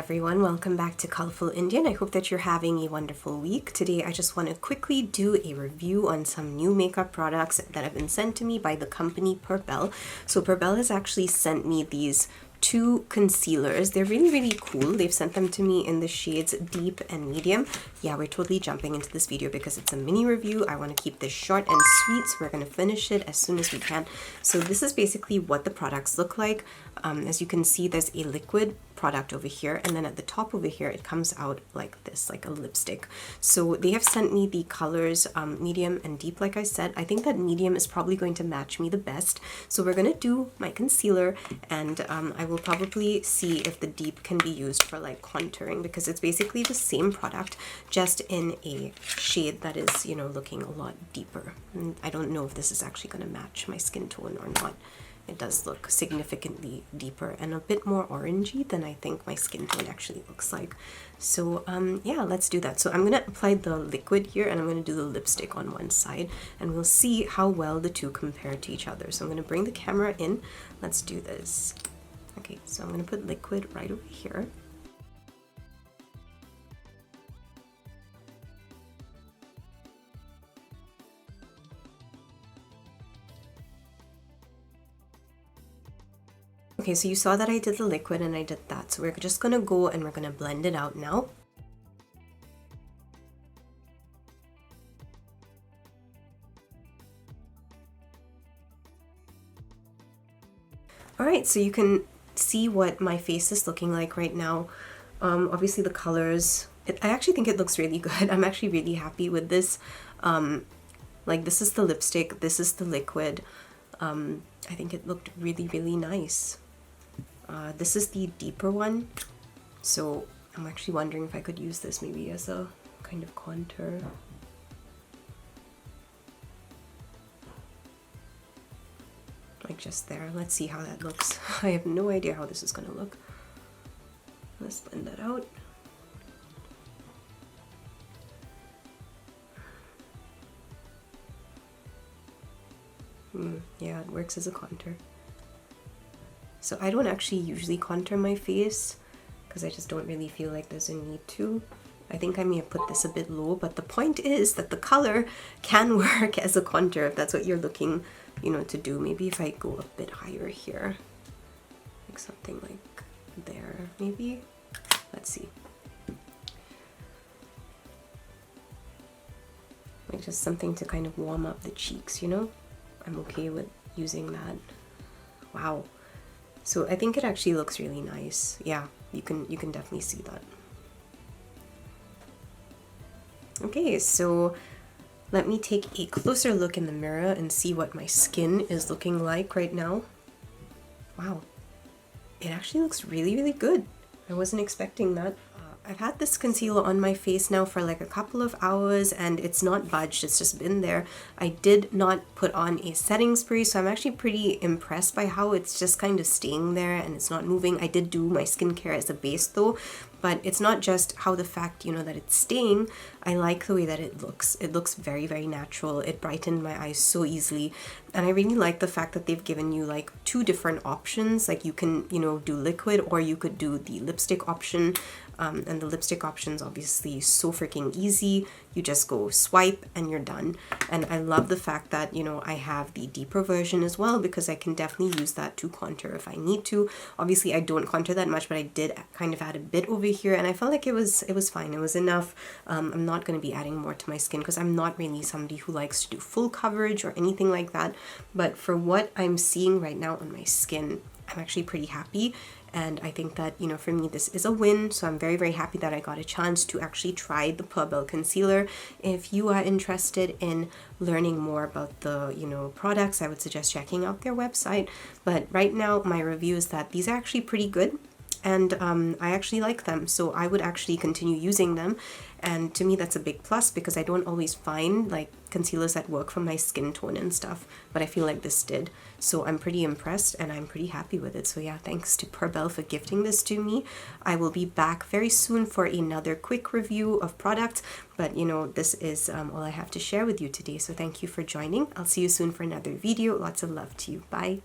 Everyone, welcome back to Colourful Indian. I hope that you're having a wonderful week. Today I just want to quickly do a review on some new makeup products that have been sent to me by the company Perbelle. So Perbelle has actually sent me these two concealers. They're really cool. They've sent them to me in the shades Deep and Medium. Yeah, we're totally jumping into this video because it's a mini review. I want to keep this short and sweet, so we're going to finish it as soon as we can. So this is basically what the products look like. As you can see, there's a liquid product over here, and then at the top over here it comes out like this, like a lipstick. So they have sent me the colors medium and deep. Like I said, I think that medium is probably going to match me the best, so we're gonna do my concealer, and I will probably see if the deep can be used for like contouring, because it's basically the same product just in a shade that is, you know, looking a lot deeper. And I don't know if this is actually going to match my skin tone or not. It does look significantly deeper and a bit more orangey than I think my skin tone actually looks like. So yeah, let's do that. So I'm going to apply the liquid here, and I'm going to do the lipstick on one side, and we'll see how well the two compare to each other. So I'm going to bring the camera in. Let's do this. Okay, so I'm going to put liquid right over here. Okay, so you saw that I did the liquid and I did that. So we're just going to go and we're going to blend it out now. Alright, so you can see what my face is looking like right now. Obviously the colors, I actually think it looks really good. I'm actually really happy with this. Like, this is the lipstick, this is the liquid. I think it looked really nice. This is the deeper one, so I'm actually wondering if I could use this maybe as a kind of contour. Like just there. Let's see how that looks. I have no idea how this is going to look. Let's blend that out. Yeah, it works as a contour. So I don't actually usually contour my face because I just don't really feel like there's a need to. I think I may have put this a bit low, but the point is that the color can work as a contour if that's what you're looking, you know, to do. Maybe if I go a bit higher here, like something like there, maybe. Let's see. Like just something to kind of warm up the cheeks, you know? I'm okay with using that. Wow. So I think it actually looks really nice. Yeah, you can definitely see that. Okay, so let me take a closer look in the mirror and see what my skin is looking like right now. Wow, it actually looks really good. I wasn't expecting that. I've had this concealer on my face now for like a couple of hours and it's not budged, it's just been there. I did not put on a setting spray, so I'm actually pretty impressed by how it's just kind of staying there and it's not moving. I did do my skincare as a base though, but it's not just how the fact, you know, that it's staying. I like the way that it looks. It looks very natural. It brightened my eyes so easily. And I really like the fact that they've given you like two different options. Like you can, you know, do liquid or you could do the lipstick option. And the lipstick option's obviously so freaking easy. You just go swipe and you're done. And I love the fact that, you know, I have the deeper version as well, because I can definitely use that to contour if I need to. Obviously I don't contour that much, but I did kind of add a bit over here and I felt like it was fine. It was enough. I'm not going to be adding more to my skin because I'm not really somebody who likes to do full coverage or anything like that. But for what I'm seeing right now on my skin, I'm actually pretty happy. And I think that, you know, for me, this is a win. So I'm very happy that I got a chance to actually try the Perbelle concealer. If you are interested in learning more about the, you know, products, I would suggest checking out their website. But right now, my review is that these are actually pretty good. And I actually like them, so I would actually continue using them. And to me that's a big plus because I don't always find like concealers that work for my skin tone and stuff, but I feel like this did. So I'm pretty impressed and I'm pretty happy with it. So yeah, thanks to Perbelle for gifting this to me. I will be back very soon for another quick review of products, but you know, this is all I have to share with you today. So thank you for joining. I'll see you soon for another video. Lots of love to you. Bye.